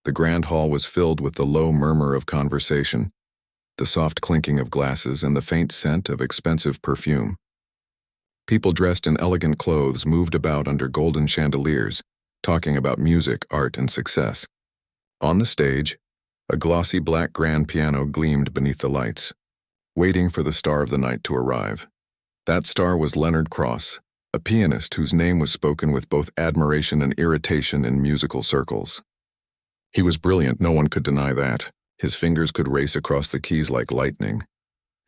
The grand hall was filled with the low murmur of conversation, the soft clinking of glasses, and the faint scent of expensive perfume. People dressed in elegant clothes moved about under golden chandeliers, talking about music, art, and success. On the stage, a glossy black grand piano gleamed beneath the lights, waiting for the star of the night to arrive. That star was Leonard Cross, a pianist whose name was spoken with both admiration and irritation in musical circles. He was brilliant, no one could deny that. His fingers could race across the keys like lightning,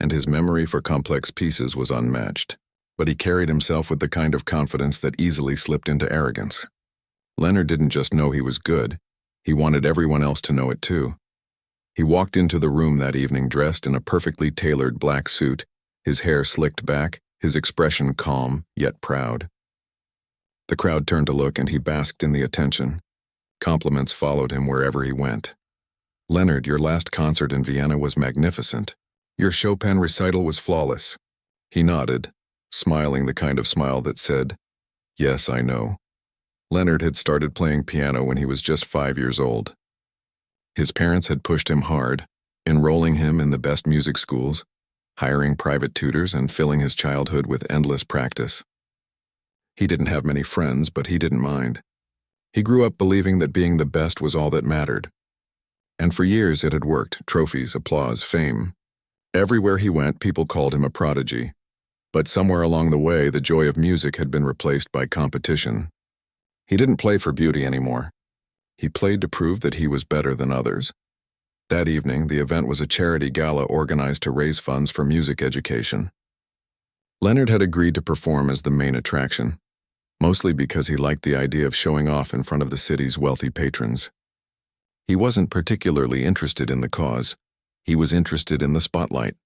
and his memory for complex pieces was unmatched. But he carried himself with the kind of confidence that easily slipped into arrogance. Leonard didn't just know he was good, he wanted everyone else to know it too. He walked into the room that evening dressed in a perfectly tailored black suit, his hair slicked back, his expression calm, yet proud. The crowd turned to look and he basked in the attention. Compliments followed him wherever he went. "Leonard, your last concert in Vienna was magnificent. Your Chopin recital was flawless." He nodded, smiling the kind of smile that said, "Yes, I know." Leonard had started playing piano when he was just 5 years old. His parents had pushed him hard, enrolling him in the best music schools, hiring private tutors, and filling his childhood with endless practice. He didn't have many friends, but he didn't mind. He grew up believing that being the best was all that mattered. And for years it had worked: trophies, applause, fame. Everywhere he went, people called him a prodigy. But somewhere along the way, the joy of music had been replaced by competition. He didn't play for beauty anymore. He played to prove that he was better than others. That evening, the event was a charity gala organized to raise funds for music education. Leonard had agreed to perform as the main attraction, mostly because he liked the idea of showing off in front of the city's wealthy patrons. He wasn't particularly interested in the cause. He was interested in the spotlight.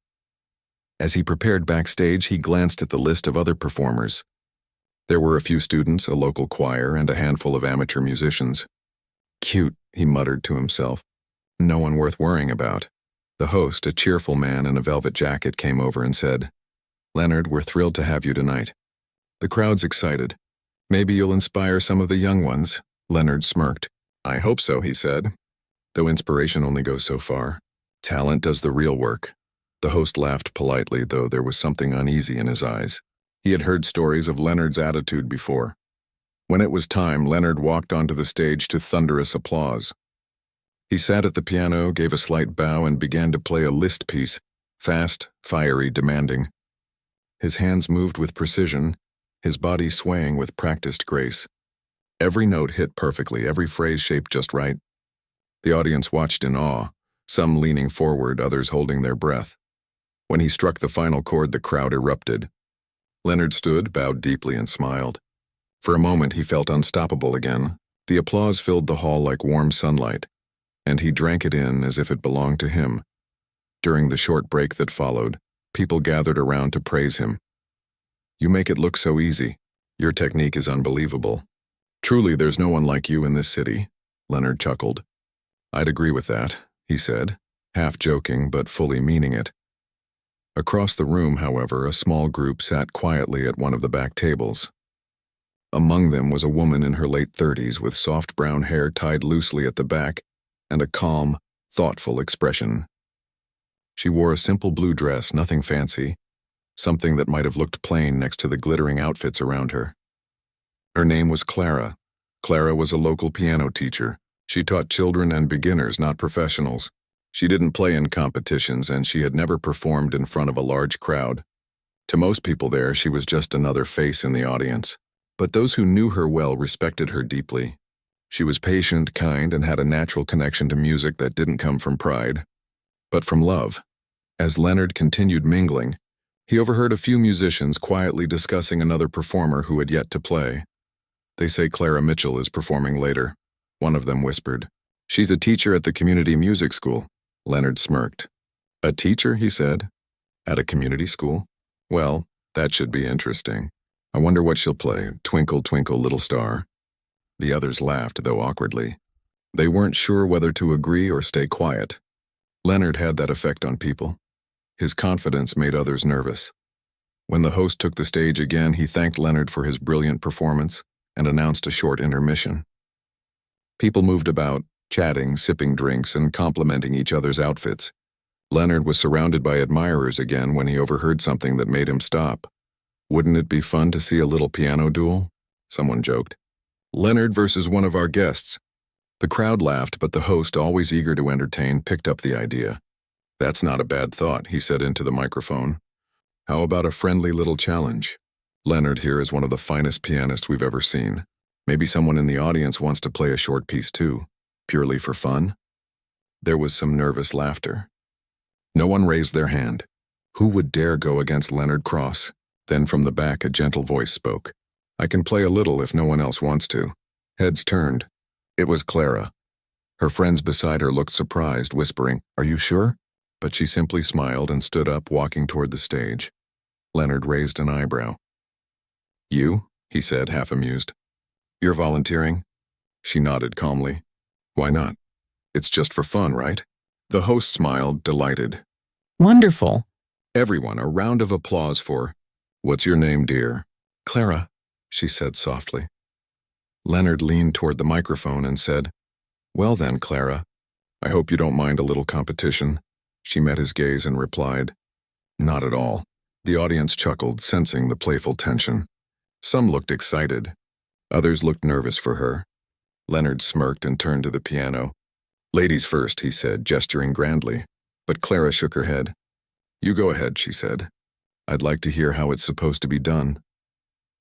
As he prepared backstage, he glanced at the list of other performers. There were a few students, a local choir, and a handful of amateur musicians. "Cute," he muttered to himself. "No one worth worrying about." The host, a cheerful man in a velvet jacket, came over and said, "Leonard, we're thrilled to have you tonight." The crowd's excited. "Maybe you'll inspire some of the young ones." Leonard smirked. "I hope so," he said. "Though inspiration only goes so far. Talent does the real work." The host laughed politely, though there was something uneasy in his eyes. He had heard stories of Leonard's attitude before. When it was time, Leonard walked onto the stage to thunderous applause. He sat at the piano, gave a slight bow, and began to play a Liszt piece, fast, fiery, demanding. His hands moved with precision, his body swaying with practiced grace. Every note hit perfectly, every phrase shaped just right. The audience watched in awe, some leaning forward, others holding their breath. When he struck the final chord, the crowd erupted. Leonard stood, bowed deeply, and smiled. For a moment, he felt unstoppable again. The applause filled the hall like warm sunlight, and he drank it in as if it belonged to him. During the short break that followed, people gathered around to praise him. "You make it look so easy. Your technique is unbelievable. Truly, there's no one like you in this city," Leonard chuckled. "I'd agree with that," he said, half joking but fully meaning it. Across the room, however, a small group sat quietly at one of the back tables. Among them was a woman in her late 30s with soft brown hair tied loosely at the back and a calm, thoughtful expression. She wore a simple blue dress, nothing fancy, something that might have looked plain next to the glittering outfits around her. Her name was Clara. Clara was a local piano teacher. She taught children and beginners, not professionals. She didn't play in competitions, and she had never performed in front of a large crowd. To most people there, she was just another face in the audience. But those who knew her well respected her deeply. She was patient, kind, and had a natural connection to music that didn't come from pride, but from love. As Leonard continued mingling, he overheard a few musicians quietly discussing another performer who had yet to play. "They say Clara Mitchell is performing later," one of them whispered. "She's a teacher at the community music school." Leonard smirked. "A teacher," he said. "At a community school? Well, that should be interesting. I wonder what she'll play, Twinkle, Twinkle, Little Star." The others laughed, though awkwardly. They weren't sure whether to agree or stay quiet. Leonard had that effect on people. His confidence made others nervous. When the host took the stage again, he thanked Leonard for his brilliant performance and announced a short intermission. People moved about, chatting, sipping drinks, and complimenting each other's outfits. Leonard was surrounded by admirers again when he overheard something that made him stop. "Wouldn't it be fun to see a little piano duel?" someone joked. "Leonard versus one of our guests." The crowd laughed, but the host, always eager to entertain, picked up the idea. "That's not a bad thought," he said into the microphone. "How about a friendly little challenge? Leonard here is one of the finest pianists we've ever seen. Maybe someone in the audience wants to play a short piece too, purely for fun?" There was some nervous laughter. No one raised their hand. Who would dare go against Leonard Cross? Then from the back a gentle voice spoke. "I can play a little if no one else wants to." Heads turned. It was Clara. Her friends beside her looked surprised, whispering, "Are you sure?" But she simply smiled and stood up, walking toward the stage. Leonard raised an eyebrow. "You?" he said, half amused. "You're volunteering?" She nodded calmly. "Why not? It's just for fun, right?" The host smiled, delighted. "Wonderful." Everyone, a round of applause for, "What's your name, dear?" "Clara," she said softly. Leonard leaned toward the microphone and said, "Well then, Clara, I hope you don't mind a little competition." She met his gaze and replied, "Not at all." The audience chuckled, sensing the playful tension. Some looked excited. Others looked nervous for her. Leonard smirked and turned to the piano. "Ladies first," he said, gesturing grandly. But Clara shook her head. "You go ahead," she said. "I'd like to hear how it's supposed to be done."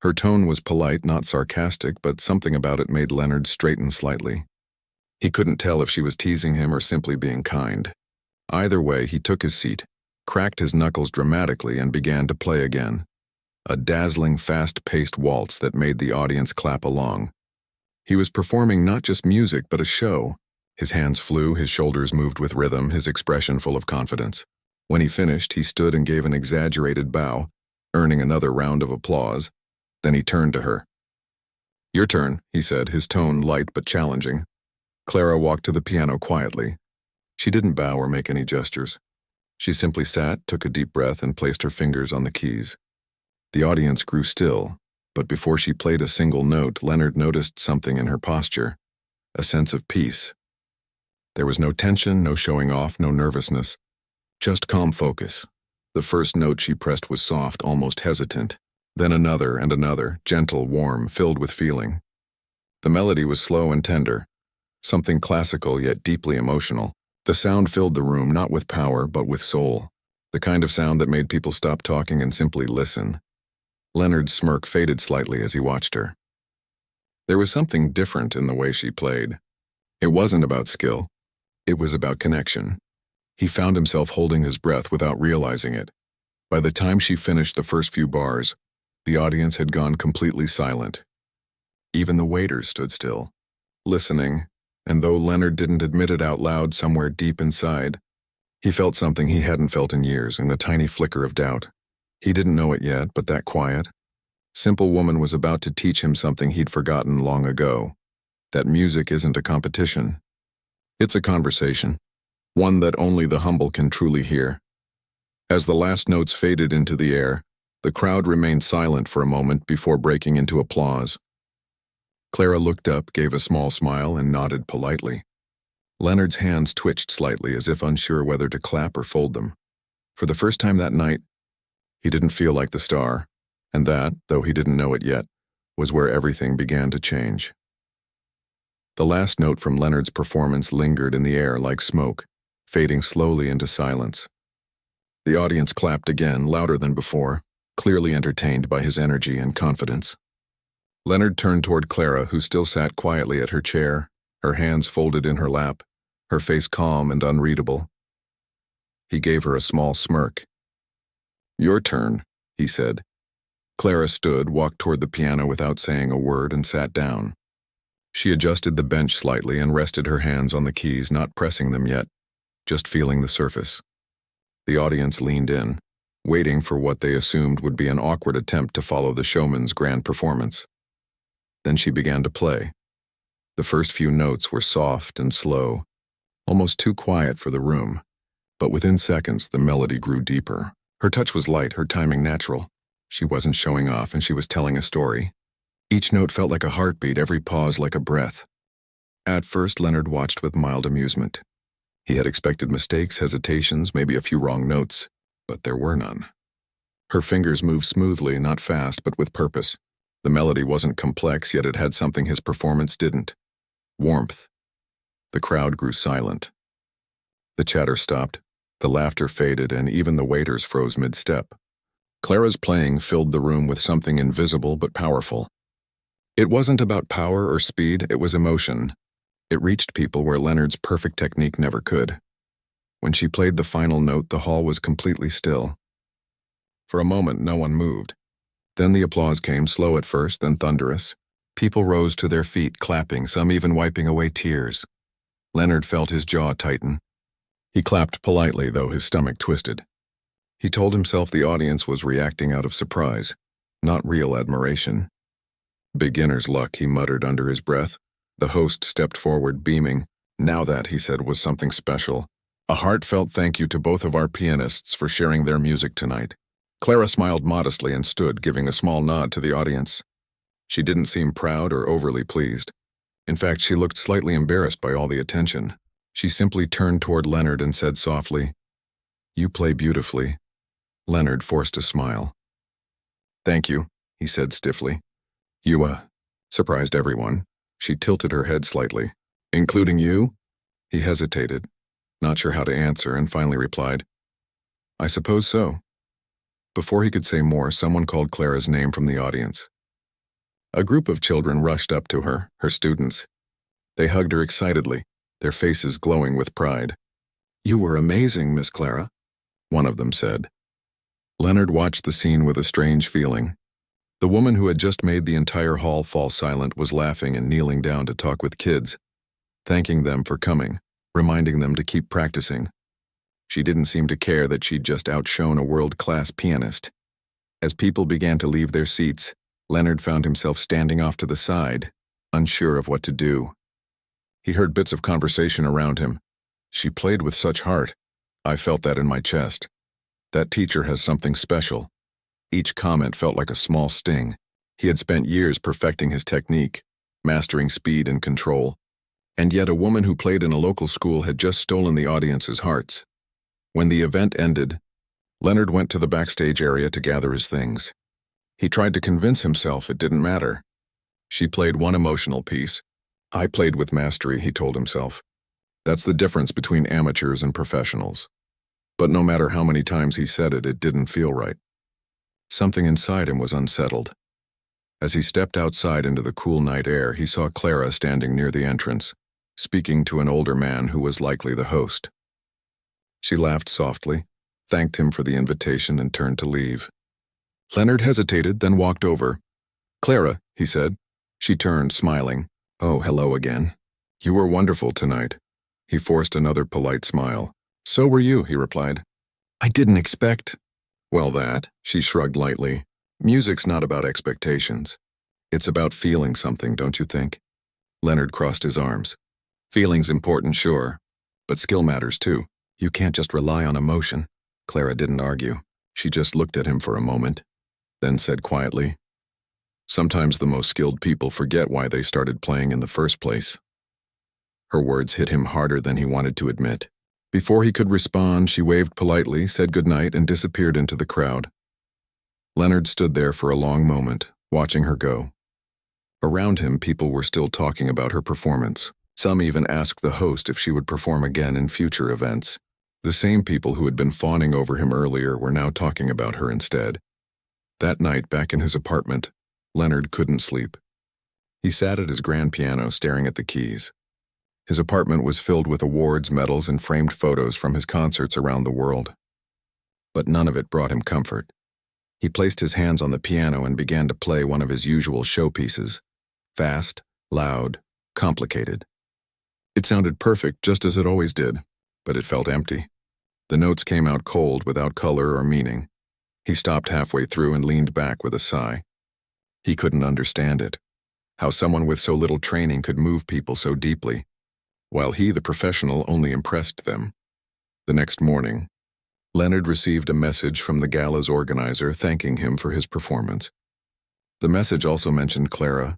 Her tone was polite, not sarcastic, but something about it made Leonard straighten slightly. He couldn't tell if she was teasing him or simply being kind. Either way, he took his seat, cracked his knuckles dramatically, and began to play again. A dazzling, fast-paced waltz that made the audience clap along. He was performing not just music, but a show. His hands flew, his shoulders moved with rhythm, his expression full of confidence. When he finished, he stood and gave an exaggerated bow, earning another round of applause. Then he turned to her. "Your turn," he said, his tone light but challenging. Clara walked to the piano quietly. She didn't bow or make any gestures. She simply sat, took a deep breath, and placed her fingers on the keys. The audience grew still, but before she played a single note, Leonard noticed something in her posture, a sense of peace. There was no tension, no showing off, no nervousness, just calm focus. The first note she pressed was soft, almost hesitant. Then another and another, gentle, warm, filled with feeling. The melody was slow and tender, something classical yet deeply emotional. The sound filled the room not with power but with soul, the kind of sound that made people stop talking and simply listen. Leonard's smirk faded slightly as he watched her. There was something different in the way she played. It wasn't about skill. It was about connection. He found himself holding his breath without realizing it. By the time she finished the first few bars, the audience had gone completely silent. Even the waiters stood still, listening, and though Leonard didn't admit it out loud somewhere deep inside, he felt something he hadn't felt in years, and a tiny flicker of doubt. He didn't know it yet, but that quiet, simple woman was about to teach him something he'd forgotten long ago, that music isn't a competition. It's a conversation, one that only the humble can truly hear. As the last notes faded into the air, the crowd remained silent for a moment before breaking into applause. Clara looked up, gave a small smile, and nodded politely. Leonard's hands twitched slightly as if unsure whether to clap or fold them. For the first time that night, he didn't feel like the star, and that, though he didn't know it yet, was where everything began to change. The last note from Leonard's performance lingered in the air like smoke, fading slowly into silence. The audience clapped again, louder than before, clearly entertained by his energy and confidence. Leonard turned toward Clara, who still sat quietly at her chair, her hands folded in her lap, her face calm and unreadable. He gave her a small smirk. "Your turn," he said. Clara stood, walked toward the piano without saying a word, and sat down. She adjusted the bench slightly and rested her hands on the keys, not pressing them yet, just feeling the surface. The audience leaned in, waiting for what they assumed would be an awkward attempt to follow the showman's grand performance. Then she began to play. The first few notes were soft and slow, almost too quiet for the room, but within seconds the melody grew deeper. Her touch was light, her timing natural. She wasn't showing off, and she was telling a story. Each note felt like a heartbeat, every pause like a breath. At first, Leonard watched with mild amusement. He had expected mistakes, hesitations, maybe a few wrong notes, but there were none. Her fingers moved smoothly, not fast, but with purpose. The melody wasn't complex, yet it had something his performance didn't. Warmth. The crowd grew silent. The chatter stopped, the laughter faded, and even the waiters froze mid-step. Clara's playing filled the room with something invisible but powerful. It wasn't about power or speed, it was emotion. It reached people where Leonard's perfect technique never could. When she played the final note, the hall was completely still. For a moment, no one moved. Then the applause came, slow at first, then thunderous. People rose to their feet, clapping, some even wiping away tears. Leonard felt his jaw tighten. He clapped politely, though his stomach twisted. He told himself the audience was reacting out of surprise, not real admiration. Beginner's luck, he muttered under his breath. The host stepped forward, beaming. Now that, he said, was something special. A heartfelt thank you to both of our pianists for sharing their music tonight. Clara smiled modestly and stood, giving a small nod to the audience. She didn't seem proud or overly pleased. In fact, she looked slightly embarrassed by all the attention. She simply turned toward Leonard and said softly, "You play beautifully." Leonard forced a smile. "Thank you," he said stiffly. You, surprised everyone. She tilted her head slightly. "Including you?" He hesitated, not sure how to answer, and finally replied, "I suppose so." Before he could say more, someone called Clara's name from the audience. A group of children rushed up to her, her students. They hugged her excitedly, their faces glowing with pride. "You were amazing, Miss Clara," one of them said. Leonard watched the scene with a strange feeling. The woman who had just made the entire hall fall silent was laughing and kneeling down to talk with kids, thanking them for coming, reminding them to keep practicing. She didn't seem to care that she'd just outshone a world-class pianist. As people began to leave their seats, Leonard found himself standing off to the side, unsure of what to do. He heard bits of conversation around him. "She played with such heart. I felt that in my chest. That teacher has something special." Each comment felt like a small sting. He had spent years perfecting his technique, mastering speed and control. And yet a woman who played in a local school had just stolen the audience's hearts. When the event ended, Leonard went to the backstage area to gather his things. He tried to convince himself it didn't matter. She played one emotional piece. I played with mastery, he told himself. That's the difference between amateurs and professionals. But no matter how many times he said it, it didn't feel right. Something inside him was unsettled. As he stepped outside into the cool night air, he saw Clara standing near the entrance, speaking to an older man who was likely the host. She laughed softly, thanked him for the invitation, and turned to leave. Leonard hesitated, then walked over. "Clara," he said. She turned, smiling. "Oh, hello again. You were wonderful tonight." He forced another polite smile. "So were you," he replied. "I didn't expect—" "Well, she shrugged lightly. "Music's not about expectations. It's about feeling something, don't you think?" Leonard crossed his arms. "Feeling's important, sure, but skill matters too. You can't just rely on emotion." Clara didn't argue. She just looked at him for a moment, then said quietly, "Sometimes the most skilled people forget why they started playing in the first place." Her words hit him harder than he wanted to admit. Before he could respond, she waved politely, said goodnight, and disappeared into the crowd. Leonard stood there for a long moment, watching her go. Around him, people were still talking about her performance. Some even asked the host if she would perform again in future events. The same people who had been fawning over him earlier were now talking about her instead. That night, back in his apartment, Leonard couldn't sleep. He sat at his grand piano, staring at the keys. His apartment was filled with awards, medals, and framed photos from his concerts around the world. But none of it brought him comfort. He placed his hands on the piano and began to play one of his usual showpieces. Fast, loud, complicated. It sounded perfect, just as it always did, but it felt empty. The notes came out cold, without color or meaning. He stopped halfway through and leaned back with a sigh. He couldn't understand it. How someone with so little training could move people so deeply, while he, the professional, only impressed them. The next morning, Leonard received a message from the gala's organizer thanking him for his performance. The message also mentioned Clara.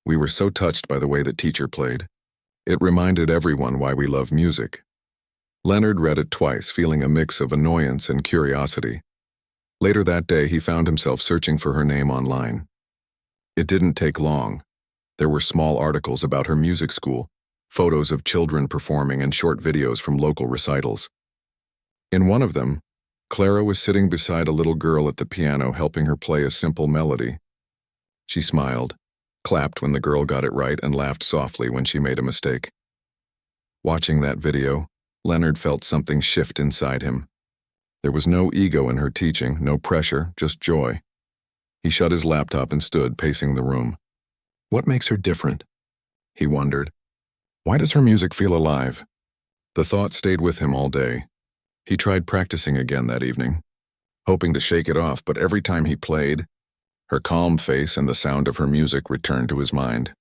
"We were so touched by the way the teacher played. It reminded everyone why we love music. Leonard read it twice, feeling a mix of annoyance and curiosity. Later that day, he found himself searching for her name online. It didn't take long. There were small articles about her music school, photos of children performing, and short videos from local recitals. In one of them, Clara was sitting beside a little girl at the piano, helping her play a simple melody. She smiled, clapped when the girl got it right, and laughed softly when she made a mistake. Watching that video, Leonard felt something shift inside him. There was no ego in her teaching, no pressure, just joy. He shut his laptop and stood pacing the room. What makes her different? He wondered. Why does her music feel alive? The thought stayed with him all day. He tried practicing again that evening, hoping to shake it off, but every time he played, her calm face and the sound of her music returned to his mind.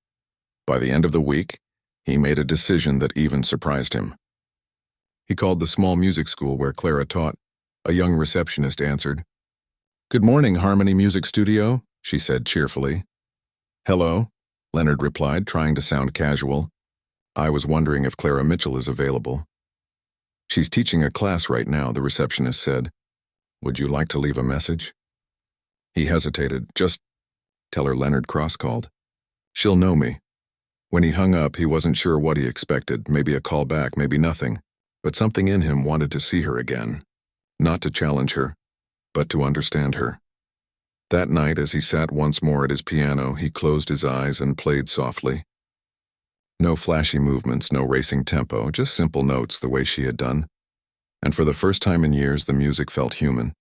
By the end of the week, he made a decision that even surprised him. He called the small music school where Clara taught. A young receptionist answered. "Good morning, Harmony Music Studio," she said cheerfully. "Hello," Leonard replied, trying to sound casual. "I was wondering if Clara Mitchell is available." "She's teaching a class right now," the receptionist said. "Would you like to leave a message?" He hesitated. "Just tell her Leonard cross-called. She'll know me." When he hung up, he wasn't sure what he expected, maybe a call back, maybe nothing. But something in him wanted to see her again. Not to challenge her, but to understand her. That night, as he sat once more at his piano, he closed his eyes and played softly. No flashy movements, no racing tempo, just simple notes the way she had done. And for the first time in years, the music felt human.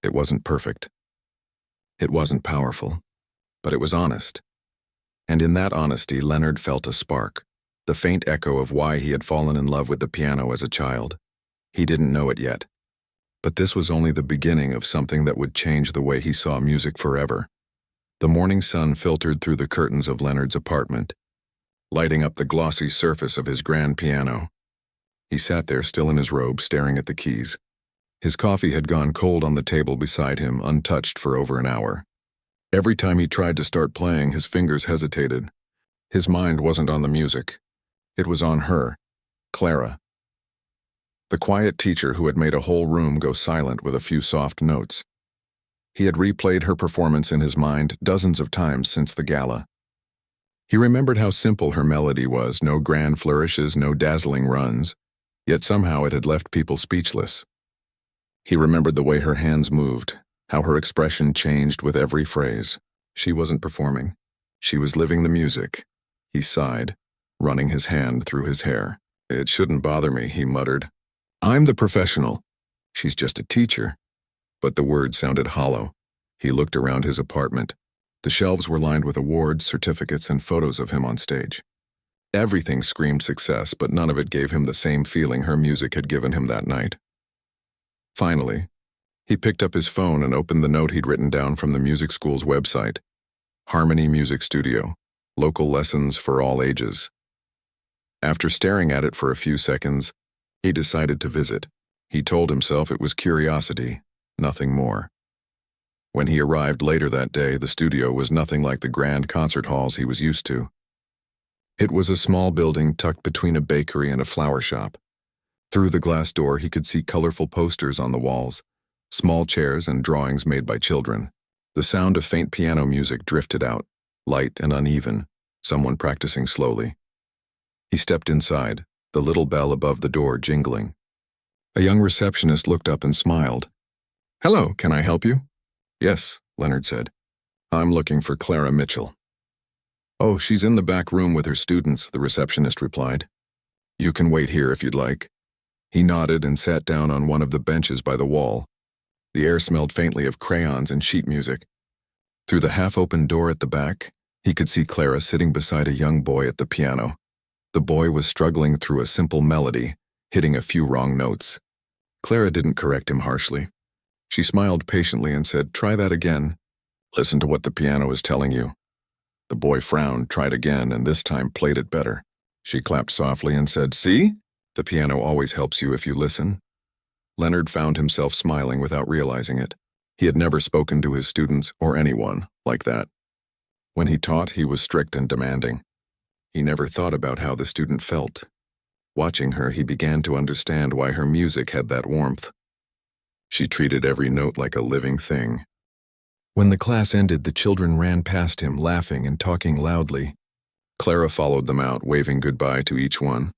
It wasn't perfect. It wasn't powerful, but it was honest. And in that honesty, Leonard felt a spark, the faint echo of why he had fallen in love with the piano as a child. He didn't know it yet. But this was only the beginning of something that would change the way he saw music forever. The morning sun filtered through the curtains of Leonard's apartment, lighting up the glossy surface of his grand piano. He sat there still in his robe, staring at the keys. His coffee had gone cold on the table beside him, untouched for over an hour. Every time he tried to start playing, his fingers hesitated. His mind wasn't on the music. It was on her, Clara. The quiet teacher who had made a whole room go silent with a few soft notes. He had replayed her performance in his mind dozens of times since the gala. He remembered how simple her melody was, no grand flourishes, no dazzling runs, yet somehow it had left people speechless. He remembered the way her hands moved, how her expression changed with every phrase. She wasn't performing. She was living the music. He sighed, running his hand through his hair. "It shouldn't bother me," he muttered. "I'm the professional. She's just a teacher." But the words sounded hollow. He looked around his apartment. The shelves were lined with awards, certificates, and photos of him on stage. Everything screamed success, but none of it gave him the same feeling her music had given him that night. Finally, he picked up his phone and opened the note he'd written down from the music school's website. Harmony Music Studio, local lessons for all ages. After staring at it for a few seconds, he decided to visit. He told himself it was curiosity, nothing more. When he arrived later that day, the studio was nothing like the grand concert halls he was used to. It was a small building tucked between a bakery and a flower shop. Through the glass door, he could see colorful posters on the walls, small chairs and drawings made by children. The sound of faint piano music drifted out, light and uneven, someone practicing slowly. He stepped inside, the little bell above the door jingling. A young receptionist looked up and smiled. "Hello, can I help you?" "Yes," Leonard said. "I'm looking for Clara Mitchell." "Oh, she's in the back room with her students," the receptionist replied. "You can wait here if you'd like." He nodded and sat down on one of the benches by the wall. The air smelled faintly of crayons and sheet music. Through the half-open door at the back, he could see Clara sitting beside a young boy at the piano. The boy was struggling through a simple melody, hitting a few wrong notes. Clara didn't correct him harshly. She smiled patiently and said, "Try that again. Listen to what the piano is telling you." The boy frowned, tried again, and this time played it better. She clapped softly and said, "See? The piano always helps you if you listen." Leonard found himself smiling without realizing it. He had never spoken to his students or anyone like that. When he taught, he was strict and demanding. He never thought about how the student felt. Watching her, he began to understand why her music had that warmth. She treated every note like a living thing. When the class ended, the children ran past him, laughing and talking loudly. Clara followed them out, waving goodbye to each one.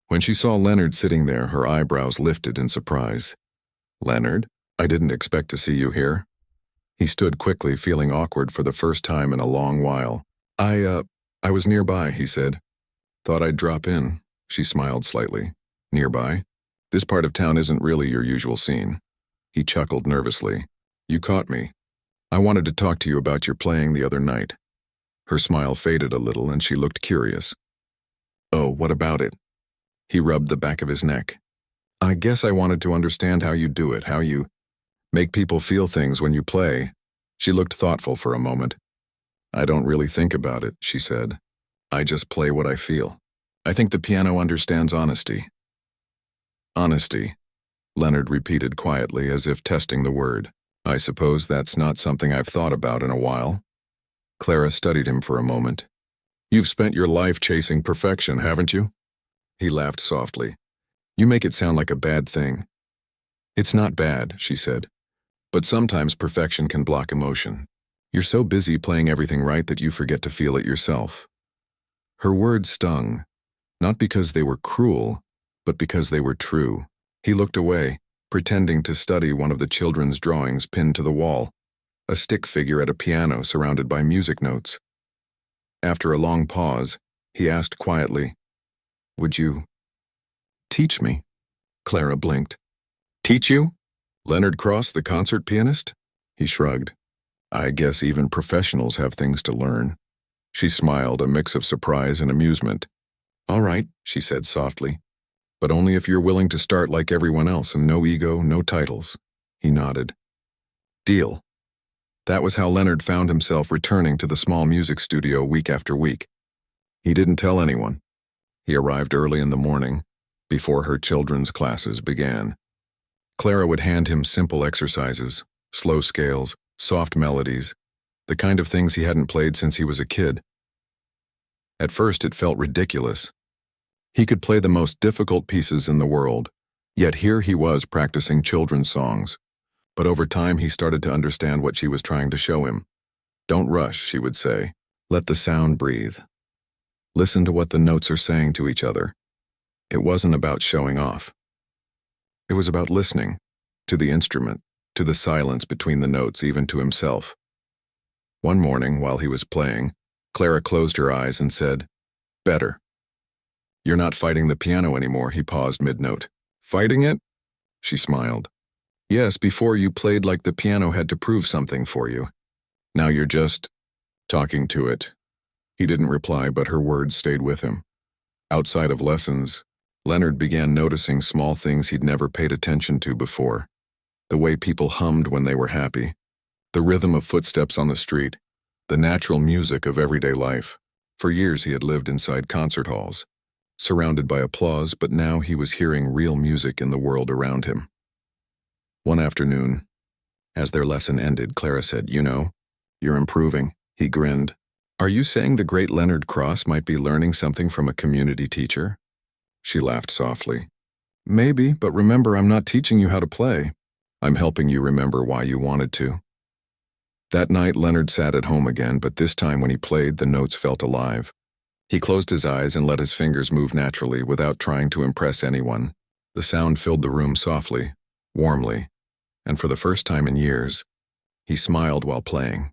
When she saw Leonard sitting there, her eyebrows lifted in surprise. "Leonard, I didn't expect to see you here." He stood quickly, feeling awkward for the first time in a long while. I was nearby," he said. "Thought I'd drop in." She smiled slightly. "Nearby? This part of town isn't really your usual scene." He chuckled nervously. "You caught me. I wanted to talk to you about your playing the other night." Her smile faded a little and she looked curious. "Oh, what about it?" He rubbed the back of his neck. "I guess I wanted to understand how you do it, how you make people feel things when you play." She looked thoughtful for a moment. "I don't really think about it," she said. "I just play what I feel. I think the piano understands honesty." "Honesty," Leonard repeated quietly as if testing the word. "I suppose that's not something I've thought about in a while." Clara studied him for a moment. "You've spent your life chasing perfection, haven't you?" He laughed softly. "You make it sound like a bad thing." "It's not bad," she said. "But sometimes perfection can block emotion. You're so busy playing everything right that you forget to feel it yourself." Her words stung, not because they were cruel, but because they were true. He looked away, pretending to study one of the children's drawings pinned to the wall, a stick figure at a piano surrounded by music notes. After a long pause, he asked quietly, "Would you teach me?" Clara blinked. "Teach you? Leonard Cross, the concert pianist?" He shrugged. "I guess even professionals have things to learn." She smiled, a mix of surprise and amusement. "All right," she said softly, "but only if you're willing to start like everyone else and no ego, no titles." He nodded. "Deal." That was how Leonard found himself returning to the small music studio week after week. He didn't tell anyone. He arrived early in the morning, before her children's classes began. Clara would hand him simple exercises, slow scales, soft melodies, the kind of things he hadn't played since he was a kid. At first it felt ridiculous. He could play the most difficult pieces in the world, yet here he was practicing children's songs. But over time he started to understand what she was trying to show him. "Don't rush," she would say. "Let the sound breathe. Listen to what the notes are saying to each other." It wasn't about showing off. It was about listening, to the instrument, to the silence between the notes, even to himself. One morning, while he was playing, Clara closed her eyes and said, "Better." "You're not fighting the piano anymore," he paused mid-note. "Fighting it?" She smiled. "Yes, before you played like the piano had to prove something for you. Now you're just talking to it." He didn't reply, but her words stayed with him. Outside of lessons, Leonard began noticing small things he'd never paid attention to before. The way people hummed when they were happy, the rhythm of footsteps on the street, the natural music of everyday life. For years he had lived inside concert halls, surrounded by applause, but now he was hearing real music in the world around him. One afternoon, as their lesson ended, Clara said, "You know, you're improving." He grinned. "Are you saying the great Leonard Cross might be learning something from a community teacher?" She laughed softly. "Maybe, but remember, I'm not teaching you how to play. I'm helping you remember why you wanted to." That night, Leonard sat at home again, but this time when he played, the notes felt alive. He closed his eyes and let his fingers move naturally without trying to impress anyone. The sound filled the room softly, warmly, and for the first time in years, he smiled while playing.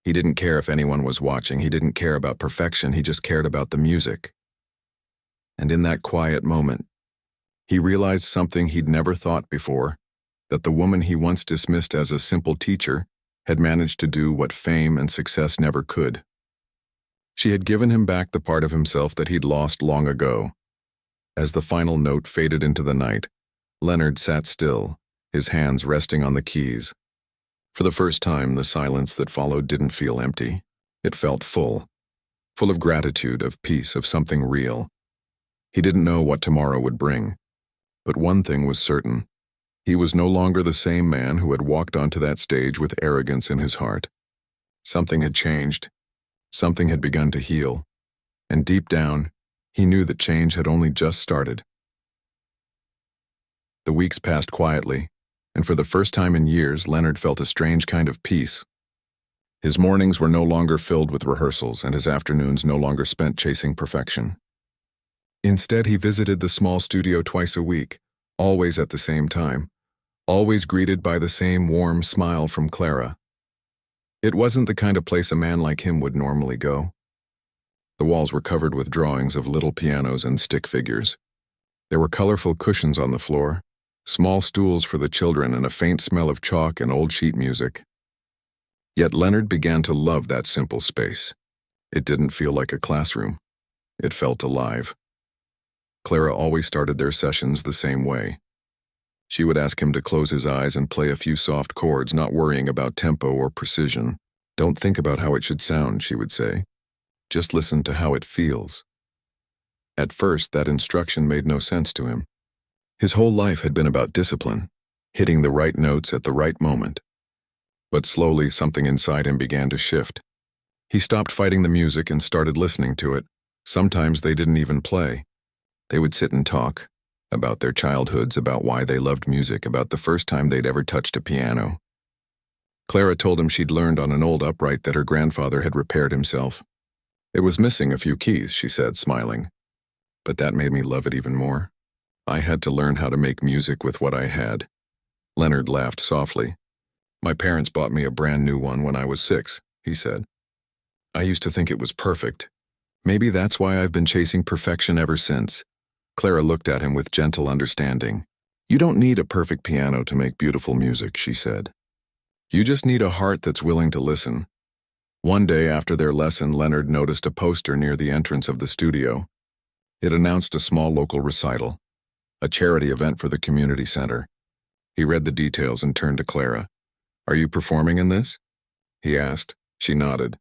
He didn't care if anyone was watching. He didn't care about perfection. He just cared about the music. And in that quiet moment, he realized something he'd never thought before, that the woman he once dismissed as a simple teacher had managed to do what fame and success never could. She had given him back the part of himself that he'd lost long ago. As the final note faded into the night, Leonard sat still, his hands resting on the keys. For the first time, the silence that followed didn't feel empty. It felt full of gratitude, of peace, of something real. He didn't know what tomorrow would bring, but one thing was certain. He was no longer the same man who had walked onto that stage with arrogance in his heart. Something had changed. Something had begun to heal. And deep down, he knew that change had only just started. The weeks passed quietly, and for the first time in years, Leonard felt a strange kind of peace. His mornings were no longer filled with rehearsals, and his afternoons no longer spent chasing perfection. Instead, he visited the small studio twice a week, always at the same time, always greeted by the same warm smile from Clara. It wasn't the kind of place a man like him would normally go. The walls were covered with drawings of little pianos and stick figures. There were colorful cushions on the floor, small stools for the children, and a faint smell of chalk and old sheet music. Yet Leonard began to love that simple space. It didn't feel like a classroom. It felt alive. Clara always started their sessions the same way. She would ask him to close his eyes and play a few soft chords, not worrying about tempo or precision. "Don't think about how it should sound," she would say. "Just listen to how it feels." At first, that instruction made no sense to him. His whole life had been about discipline, hitting the right notes at the right moment. But slowly, something inside him began to shift. He stopped fighting the music and started listening to it. Sometimes they didn't even play. They would sit and talk about their childhoods, about why they loved music, about the first time they'd ever touched a piano. Clara told him she'd learned on an old upright that her grandfather had repaired himself. It was missing a few keys, she said, smiling. But that made me love it even more. I had to learn how to make music with what I had. Leonard laughed softly. "My parents bought me a brand new one when I was 6, he said. I used to think it was perfect. Maybe that's why I've been chasing perfection ever since." Clara looked at him with gentle understanding. "You don't need a perfect piano to make beautiful music," she said. "You just need a heart that's willing to listen." One day after their lesson, Leonard noticed a poster near the entrance of the studio. It announced a small local recital, a charity event for the community center. He read the details and turned to Clara. "Are you performing in this?" he asked. She nodded.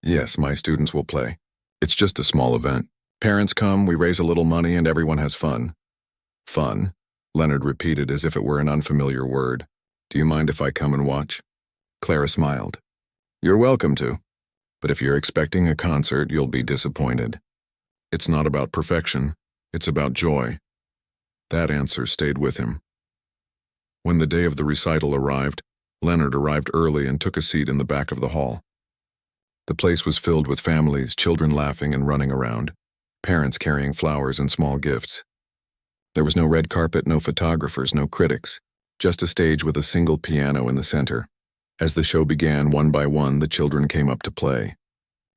"Yes, my students will play. It's just a small event. Parents come, we raise a little money, and everyone has fun." "Fun?" Leonard repeated as if it were an unfamiliar word. "Do you mind if I come and watch?" Clara smiled. "You're welcome to. But if you're expecting a concert, you'll be disappointed. It's not about perfection. It's about joy." That answer stayed with him. When the day of the recital arrived, Leonard arrived early and took a seat in the back of the hall. The place was filled with families, children laughing and running around, parents carrying flowers and small gifts. There was no red carpet, no photographers, no critics, just a stage with a single piano in the center. As the show began, one by one, the children came up to play.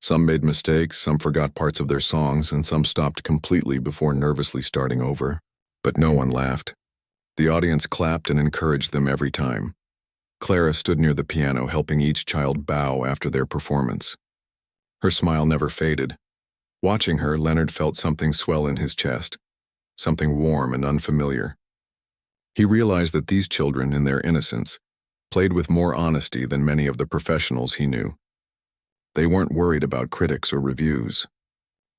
Some made mistakes, some forgot parts of their songs, and some stopped completely before nervously starting over. But no one laughed. The audience clapped and encouraged them every time. Clara stood near the piano, helping each child bow after their performance. Her smile never faded. Watching her, Leonard felt something swell in his chest, something warm and unfamiliar. He realized that these children, in their innocence, played with more honesty than many of the professionals he knew. They weren't worried about critics or reviews.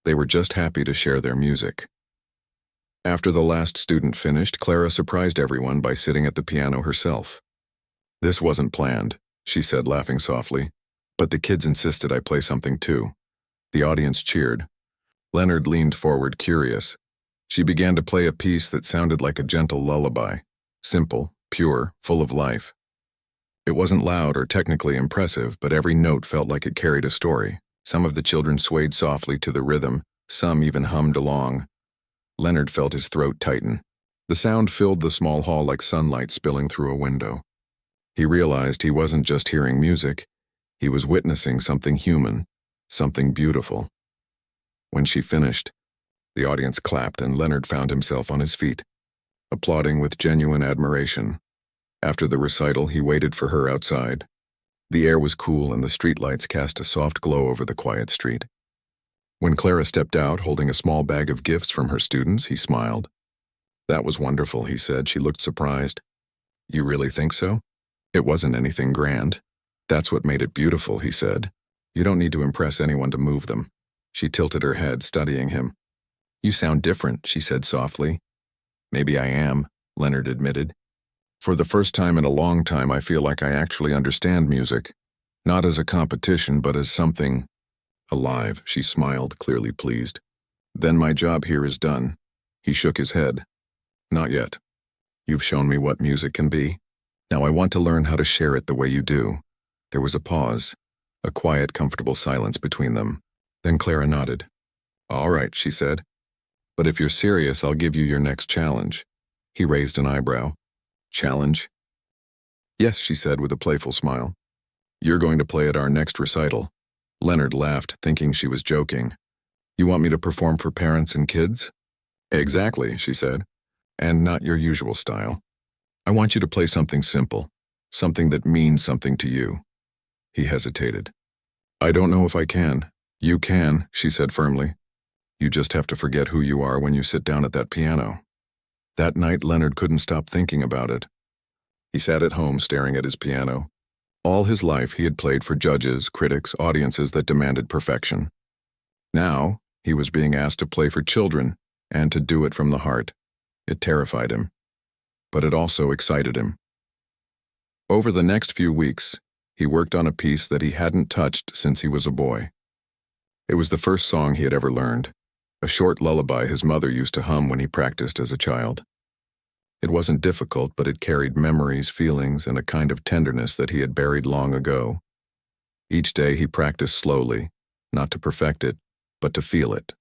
They were just happy to share their music. After the last student finished, Clara surprised everyone by sitting at the piano herself. "This wasn't planned," she said, laughing softly. "But the kids insisted I play something too." The audience cheered. Leonard leaned forward, curious. She began to play a piece that sounded like a gentle lullaby, simple, pure, full of life. It wasn't loud or technically impressive, but every note felt like it carried a story. Some of the children swayed softly to the rhythm, some even hummed along. Leonard felt his throat tighten. The sound filled the small hall like sunlight spilling through a window. He realized he wasn't just hearing music, he was witnessing something human, something beautiful. When she finished, the audience clapped and Leonard found himself on his feet, applauding with genuine admiration. After the recital, he waited for her outside. The air was cool and the streetlights cast a soft glow over the quiet street. When Clara stepped out, holding a small bag of gifts from her students, he smiled. "That was wonderful," he said. She looked surprised. "You really think so?" "It wasn't anything grand. That's what made it beautiful," he said. "You don't need to impress anyone to move them." She tilted her head, studying him. "You sound different," she said softly. "Maybe I am," Leonard admitted. "For the first time in a long time, I feel like I actually understand music. Not as a competition, but as something Alive, she smiled, clearly pleased. Then my job here is done. He shook his head. Not yet. You've shown me what music can be. Now I want to learn how to share it the way you do. There was a pause, a quiet, comfortable silence between them. Then Clara nodded. All right, she said. But if you're serious, I'll give you your next challenge. He raised an eyebrow. Challenge? Yes, she said with a playful smile. You're going to play at our next recital. Leonard laughed, thinking she was joking. You want me to perform for parents and kids? Exactly, she said. And not your usual style. I want you to play something simple, something that means something to you. He hesitated. I don't know if I can. You can, she said firmly. You just have to forget who you are when you sit down at that piano. That night, Leonard couldn't stop thinking about it. He sat at home staring at his piano. All his life he had played for judges, critics, audiences that demanded perfection. Now, he was being asked to play for children, and to do it from the heart. It terrified him. But it also excited him. Over the next few weeks, he worked on a piece that he hadn't touched since he was a boy. It was the first song he had ever learned, a short lullaby his mother used to hum when he practiced as a child. It wasn't difficult, but it carried memories, feelings, and a kind of tenderness that he had buried long ago. Each day he practiced slowly, not to perfect it, but to feel it.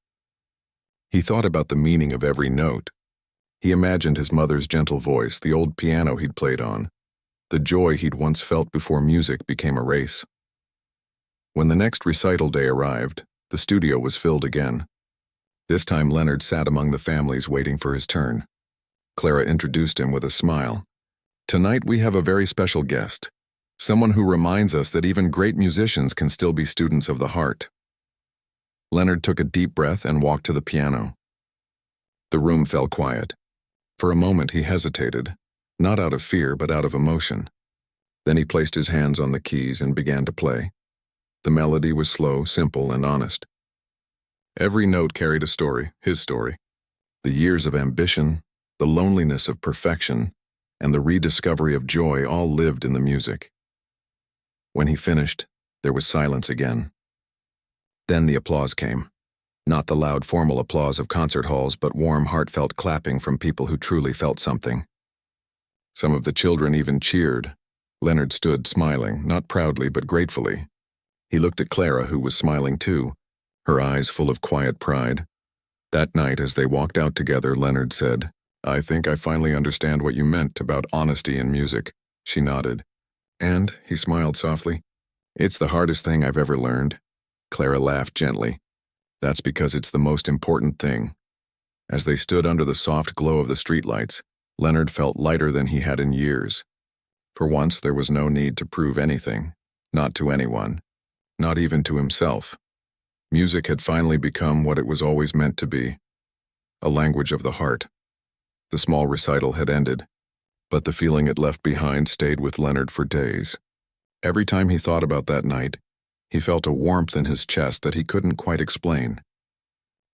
He thought about the meaning of every note. He imagined his mother's gentle voice, the old piano he'd played on, the joy he'd once felt before music became a race. When the next recital day arrived, the studio was filled again. This time Leonard sat among the families waiting for his turn. Clara introduced him with a smile. Tonight we have a very special guest, someone who reminds us that even great musicians can still be students of the heart. Leonard took a deep breath and walked to the piano. The room fell quiet. For a moment he hesitated, not out of fear but out of emotion. Then he placed his hands on the keys and began to play. The melody was slow, simple, and honest. Every note carried a story, his story. The years of ambition, the loneliness of perfection, and the rediscovery of joy all lived in the music. When he finished, there was silence again. Then the applause came. Not the loud formal applause of concert halls, but warm, heartfelt clapping from people who truly felt something. Some of the children even cheered. Leonard stood smiling, not proudly but gratefully. He looked at Clara, who was smiling too, her eyes full of quiet pride. That night, as they walked out together, Leonard said, I think I finally understand what you meant about honesty in music. She nodded. And, he smiled softly, it's the hardest thing I've ever learned. Clara laughed gently. That's because it's the most important thing. As they stood under the soft glow of the streetlights, Leonard felt lighter than he had in years. For once, there was no need to prove anything, not to anyone, not even to himself. Music had finally become what it was always meant to be, a language of the heart. The small recital had ended, but the feeling it left behind stayed with Leonard for days. Every time he thought about that night, he felt a warmth in his chest that he couldn't quite explain.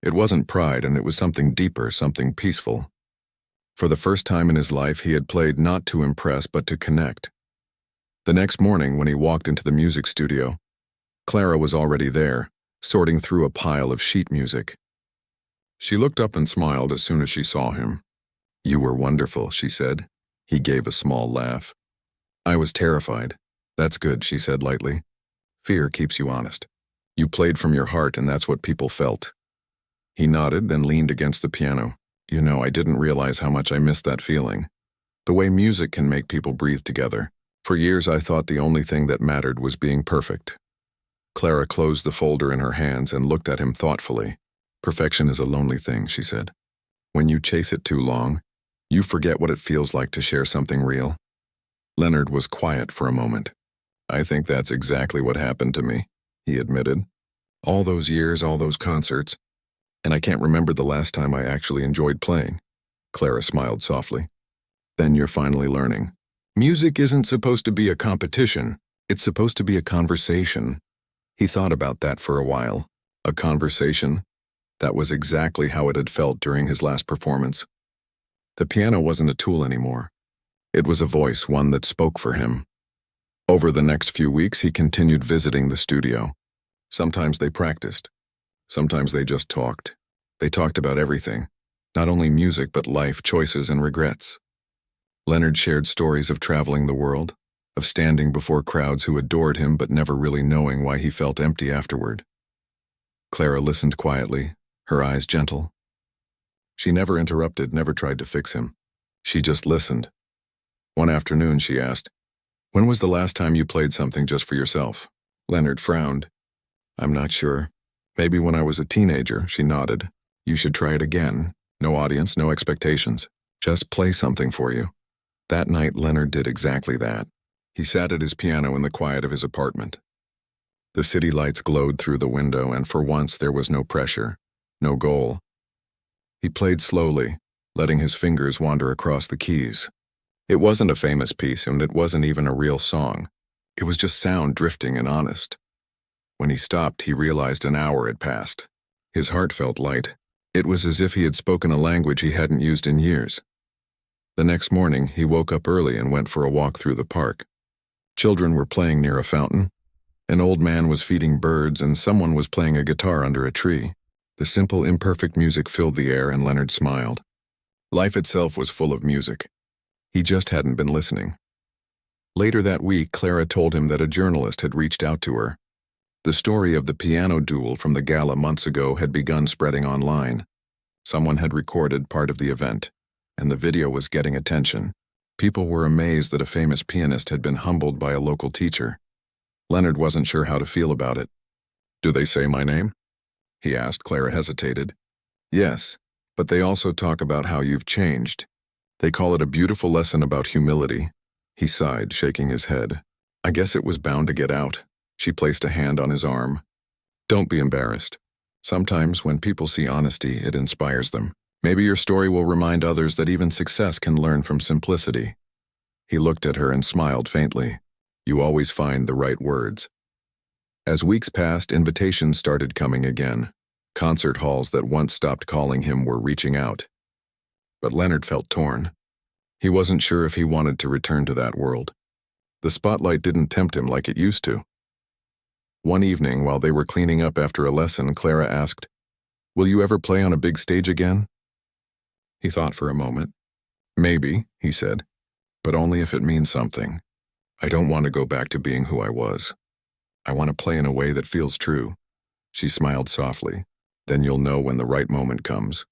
It wasn't pride, and it was something deeper, something peaceful. For the first time in his life, he had played not to impress, but to connect. The next morning, when he walked into the music studio, Clara was already there, sorting through a pile of sheet music. She looked up and smiled as soon as she saw him. You were wonderful, she said. He gave a small laugh. I was terrified. That's good, she said lightly. Fear keeps you honest. You played from your heart, and that's what people felt. He nodded, then leaned against the piano. You know, I didn't realize how much I missed that feeling. The way music can make people breathe together. For years I thought the only thing that mattered was being perfect. Clara closed the folder in her hands and looked at him thoughtfully. Perfection is a lonely thing, she said. When you chase it too long, you forget what it feels like to share something real. Leonard was quiet for a moment. I think that's exactly what happened to me, he admitted. All those years, all those concerts, and I can't remember the last time I actually enjoyed playing. Clara smiled softly. Then you're finally learning. Music isn't supposed to be a competition. It's supposed to be a conversation. He thought about that for a while. A conversation? That was exactly how it had felt during his last performance. The piano wasn't a tool anymore. It was a voice, one that spoke for him. Over the next few weeks, he continued visiting the studio. Sometimes they practiced. Sometimes they just talked. They talked about everything, not only music but life, choices, and regrets. Leonard shared stories of traveling the world, of standing before crowds who adored him but never really knowing why he felt empty afterward. Clara listened quietly, her eyes gentle. She never interrupted, never tried to fix him. She just listened. One afternoon she asked, "When was the last time you played something just for yourself?" Leonard frowned. "I'm not sure. Maybe when I was a teenager," she nodded. "You should try it again. No audience, no expectations. Just play something for you." That night, Leonard did exactly that. He sat at his piano in the quiet of his apartment. The city lights glowed through the window, and for once there was no pressure, no goal. He played slowly, letting his fingers wander across the keys. It wasn't a famous piece, and it wasn't even a real song. It was just sound drifting and honest. When he stopped, he realized an hour had passed. His heart felt light. It was as if he had spoken a language he hadn't used in years. The next morning, he woke up early and went for a walk through the park. Children were playing near a fountain. An old man was feeding birds, and someone was playing a guitar under a tree. The simple, imperfect music filled the air, and Leonard smiled. Life itself was full of music. He just hadn't been listening. Later that week, Clara told him that a journalist had reached out to her. The story of the piano duel from the gala months ago had begun spreading online. Someone had recorded part of the event, and the video was getting attention. People were amazed that a famous pianist had been humbled by a local teacher. Leonard wasn't sure how to feel about it. "Do they say my name?" he asked. Clara hesitated. "Yes, but they also talk about how you've changed. They call it a beautiful lesson about humility." He sighed, shaking his head. "I guess it was bound to get out." She placed a hand on his arm. "Don't be embarrassed. Sometimes when people see honesty, it inspires them. Maybe your story will remind others that even success can learn from simplicity." He looked at her and smiled faintly. "You always find the right words." As weeks passed, invitations started coming again. Concert halls that once stopped calling him were reaching out. But Leonard felt torn. He wasn't sure if he wanted to return to that world. The spotlight didn't tempt him like it used to. One evening, while they were cleaning up after a lesson, Clara asked, "Will you ever play on a big stage again?" He thought for a moment. "Maybe," he said, "but only if it means something. I don't want to go back to being who I was. I want to play in a way that feels true." She smiled softly. "Then you'll know when the right moment comes."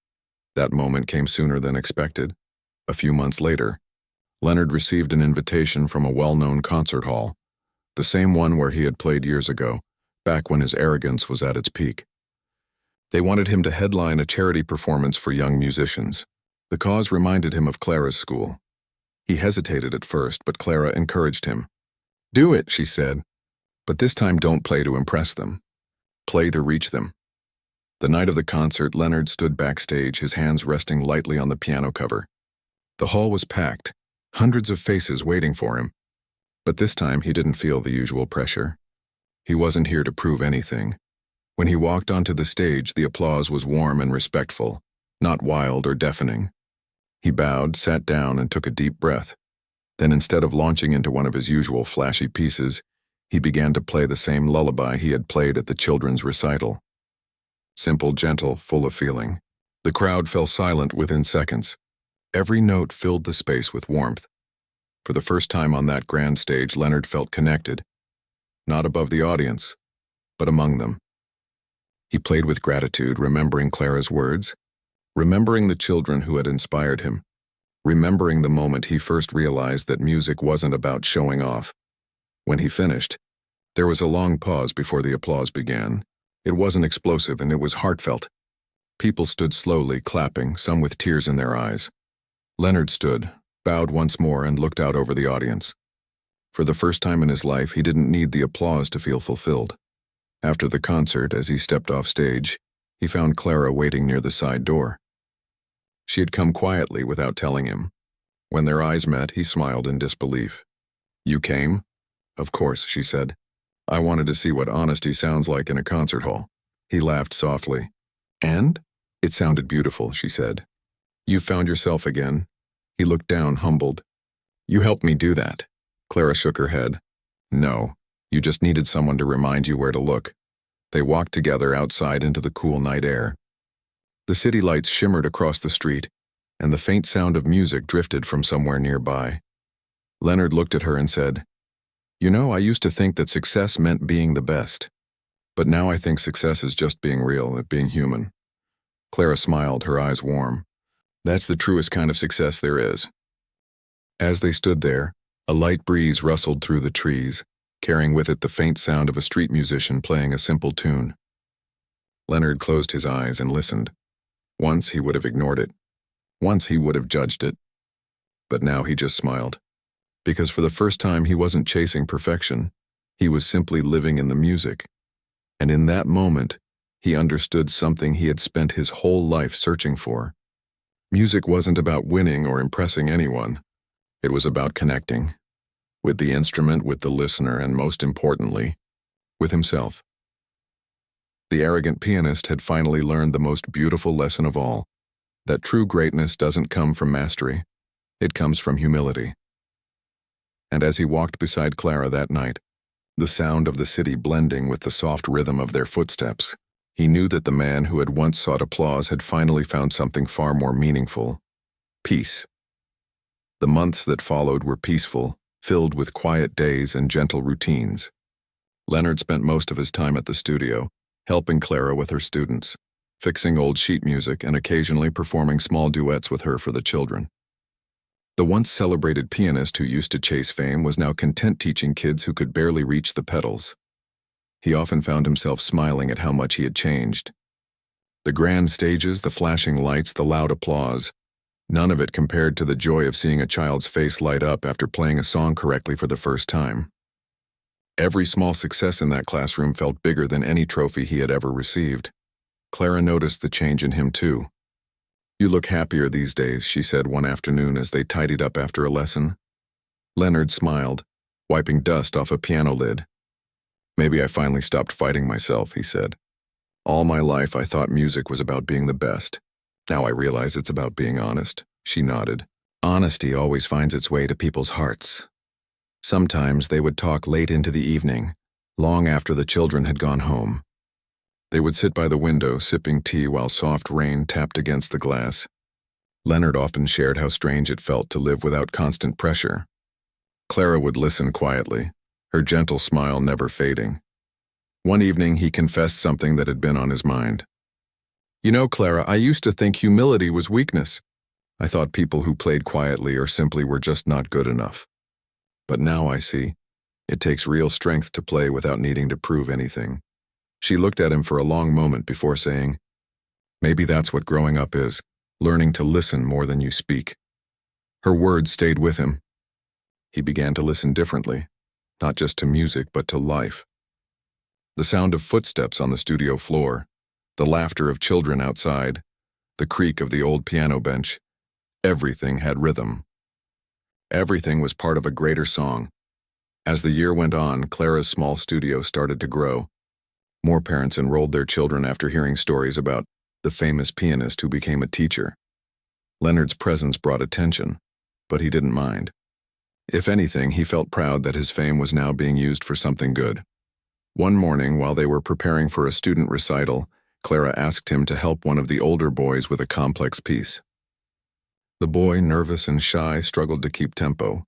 That moment came sooner than expected. A few months later, Leonard received an invitation from a well-known concert hall, the same one where he had played years ago, back when his arrogance was at its peak. They wanted him to headline a charity performance for young musicians. The cause reminded him of Clara's school. He hesitated at first, but Clara encouraged him. "Do it," she said. "But this time don't play to impress them. Play to reach them." The night of the concert, Leonard stood backstage, his hands resting lightly on the piano cover. The hall was packed, hundreds of faces waiting for him. But this time he didn't feel the usual pressure. He wasn't here to prove anything. When he walked onto the stage, the applause was warm and respectful, not wild or deafening. He bowed, sat down, and took a deep breath. Then instead of launching into one of his usual flashy pieces, he began to play the same lullaby he had played at the children's recital. Simple, gentle, full of feeling. The crowd fell silent within seconds. Every note filled the space with warmth. For the first time on that grand stage, Leonard felt connected. Not above the audience, but among them. He played with gratitude, remembering Clara's words, remembering the children who had inspired him, remembering the moment he first realized that music wasn't about showing off. When he finished, there was a long pause before the applause began. It wasn't explosive, and it was heartfelt. People stood slowly, clapping, some with tears in their eyes. Leonard stood, bowed once more, and looked out over the audience. For the first time in his life, he didn't need the applause to feel fulfilled. After the concert, as he stepped off stage, he found Clara waiting near the side door. She had come quietly without telling him. When their eyes met, he smiled in disbelief. "You came?" "Of course," she said. "I wanted to see what honesty sounds like in a concert hall." He laughed softly. "And?" "It sounded beautiful," she said. "You found yourself again." He looked down, humbled. "You helped me do that." Clara shook her head. "No, you just needed someone to remind you where to look." They walked together outside into the cool night air. The city lights shimmered across the street, and the faint sound of music drifted from somewhere nearby. Leonard looked at her and said, "You know, I used to think that success meant being the best. But now I think success is just being real, being human." Clara smiled, her eyes warm. "That's the truest kind of success there is." As they stood there, a light breeze rustled through the trees, carrying with it the faint sound of a street musician playing a simple tune. Leonard closed his eyes and listened. Once he would have ignored it. Once he would have judged it. But now he just smiled. Because for the first time he wasn't chasing perfection. He was simply living in the music. And in that moment, he understood something he had spent his whole life searching for. Music wasn't about winning or impressing anyone. It was about connecting. With the instrument, with the listener, and most importantly, with himself. The arrogant pianist had finally learned the most beautiful lesson of all, that true greatness doesn't come from mastery, it comes from humility. And as he walked beside Clara that night, the sound of the city blending with the soft rhythm of their footsteps, he knew that the man who had once sought applause had finally found something far more meaningful: peace. The months that followed were peaceful, filled with quiet days and gentle routines. Leonard spent most of his time at the studio, helping Clara with her students, fixing old sheet music and occasionally performing small duets with her for the children. The once celebrated pianist who used to chase fame was now content teaching kids who could barely reach the pedals. He often found himself smiling at how much he had changed. The grand stages, the flashing lights, the loud applause, none of it compared to the joy of seeing a child's face light up after playing a song correctly for the first time. Every small success in that classroom felt bigger than any trophy he had ever received. Clara noticed the change in him too. "You look happier these days," she said one afternoon as they tidied up after a lesson. Leonard smiled, wiping dust off a piano lid. "Maybe I finally stopped fighting myself," he said. "All my life I thought music was about being the best. Now I realize it's about being honest." She nodded. "Honesty always finds its way to people's hearts." Sometimes they would talk late into the evening, long after the children had gone home. They would sit by the window, sipping tea while soft rain tapped against the glass. Leonard often shared how strange it felt to live without constant pressure. Clara would listen quietly, her gentle smile never fading. One evening he confessed something that had been on his mind. "You know, Clara, I used to think humility was weakness. I thought people who played quietly or simply were just not good enough. But now I see, it takes real strength to play without needing to prove anything." She looked at him for a long moment before saying, "Maybe that's what growing up is, learning to listen more than you speak." Her words stayed with him. He began to listen differently, not just to music but to life. The sound of footsteps on the studio floor, the laughter of children outside, the creak of the old piano bench, everything had rhythm. Everything was part of a greater song. As the year went on, Clara's small studio started to grow. More parents enrolled their children after hearing stories about the famous pianist who became a teacher. Leonard's presence brought attention, but he didn't mind. If anything, he felt proud that his fame was now being used for something good. One morning, while they were preparing for a student recital, Clara asked him to help one of the older boys with a complex piece. The boy, nervous and shy, struggled to keep tempo.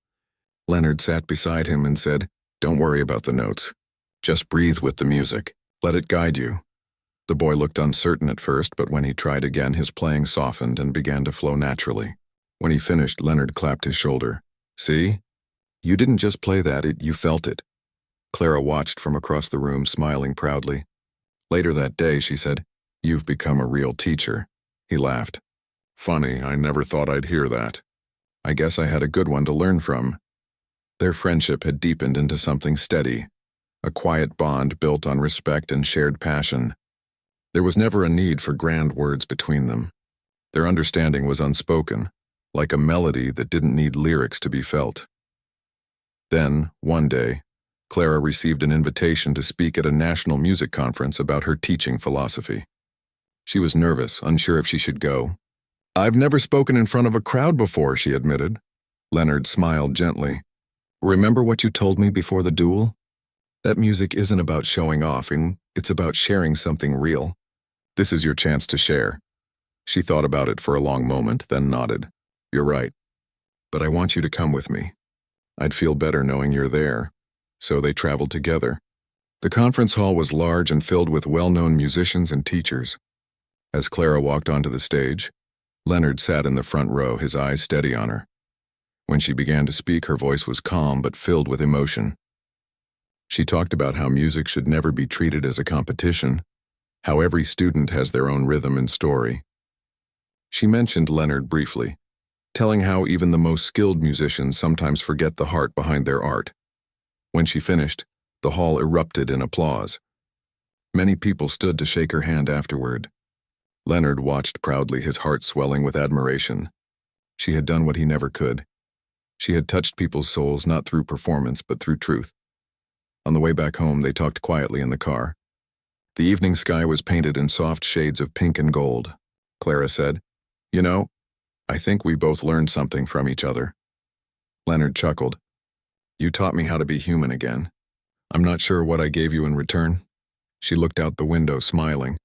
Leonard sat beside him and said, "Don't worry about the notes. Just breathe with the music. Let it guide you." The boy looked uncertain at first, but when he tried again, his playing softened and began to flow naturally. When he finished, Leonard clapped his shoulder. "See? You didn't just play that, you felt it." Clara watched from across the room, smiling proudly. Later that day, she said, "You've become a real teacher." He laughed. "Funny, I never thought I'd hear that. I guess I had a good one to learn from." Their friendship had deepened into something steady, a quiet bond built on respect and shared passion. There was never a need for grand words between them. Their understanding was unspoken, like a melody that didn't need lyrics to be felt. Then, one day, Clara received an invitation to speak at a national music conference about her teaching philosophy. She was nervous, unsure if she should go. "I've never spoken in front of a crowd before," she admitted. Leonard smiled gently. "Remember what you told me before the duel? That music isn't about showing off, and it's about sharing something real. This is your chance to share. She thought about it for a long moment, then nodded. You're right. But I want you to come with me. I'd feel better knowing you're there. So they traveled together. The conference hall was large and filled with well-known musicians and teachers. As Clara walked onto the stage, Leonard sat in the front row, his eyes steady on her. When she began to speak, her voice was calm but filled with emotion. She talked about how music should never be treated as a competition, how every student has their own rhythm and story. She mentioned Leonard briefly, telling how even the most skilled musicians sometimes forget the heart behind their art. When she finished, the hall erupted in applause. Many people stood to shake her hand afterward. Leonard watched proudly, his heart swelling with admiration. She had done what he never could. She had touched people's souls not through performance but through truth. On the way back home, they talked quietly in the car. The evening sky was painted in soft shades of pink and gold. Clara said, "You know, I think we both learned something from each other." Leonard chuckled. "You taught me how to be human again. I'm not sure what I gave you in return." She looked out the window, smiling.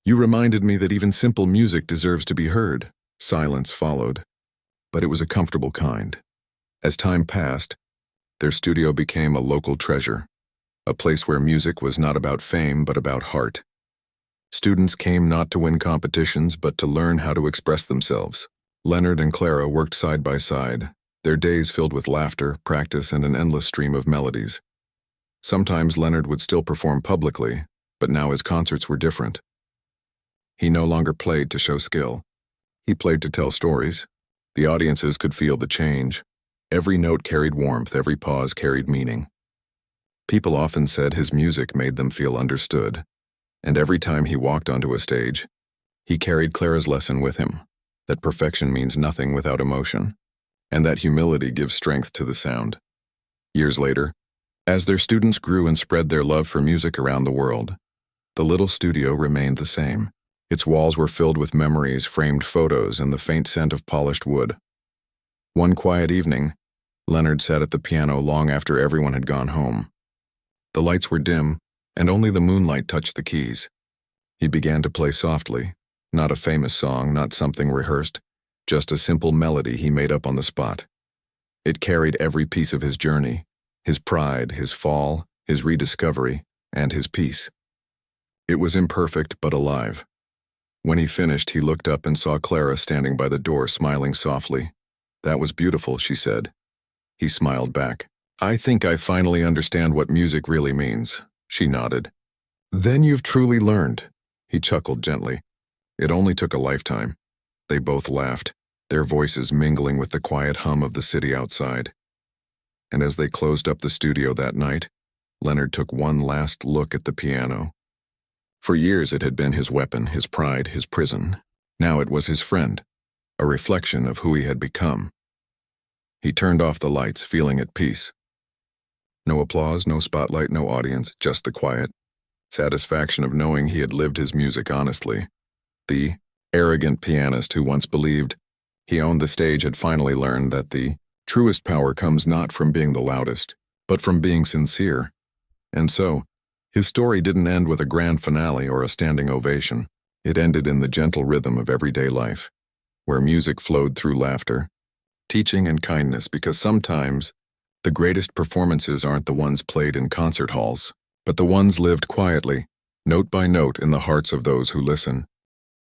"You reminded me that even simple music deserves to be heard." Silence followed, but it was a comfortable kind. As time passed, their studio became a local treasure, a place where music was not about fame but about heart. Students came not to win competitions but to learn how to express themselves. Leonard and Clara worked side by side, their days filled with laughter, practice, and an endless stream of melodies. Sometimes Leonard would still perform publicly, but now his concerts were different. He no longer played to show skill. He played to tell stories. The audiences could feel the change. Every note carried warmth, every pause carried meaning. People often said his music made them feel understood, and every time he walked onto a stage, he carried Clara's lesson with him, that perfection means nothing without emotion, and that humility gives strength to the sound. Years later, as their students grew and spread their love for music around the world, the little studio remained the same. Its walls were filled with memories, framed photos, and the faint scent of polished wood. One quiet evening, Leonard sat at the piano long after everyone had gone home. The lights were dim, and only the moonlight touched the keys. He began to play softly, not a famous song, not something rehearsed, just a simple melody he made up on the spot. It carried every piece of his journey, his pride, his fall, his rediscovery, and his peace. It was imperfect but alive. When he finished, he looked up and saw Clara standing by the door, smiling softly. "That was beautiful," she said. He smiled back. "I think I finally understand what music really means." She nodded. "Then you've truly learned." He chuckled gently. "It only took a lifetime." They both laughed, their voices mingling with the quiet hum of the city outside. And as they closed up the studio that night, Leonard took one last look at the piano. For years it had been his weapon, his pride, his prison. Now it was his friend, a reflection of who he had become. He turned off the lights, feeling at peace. No applause, no spotlight, no audience, just the quiet satisfaction of knowing he had lived his music honestly. The arrogant pianist who once believed he owned the stage had finally learned that the truest power comes not from being the loudest, but from being sincere. And so, his story didn't end with a grand finale or a standing ovation. It ended in the gentle rhythm of everyday life, where music flowed through laughter, teaching, and kindness, because sometimes the greatest performances aren't the ones played in concert halls, but the ones lived quietly, note by note, in the hearts of those who listen.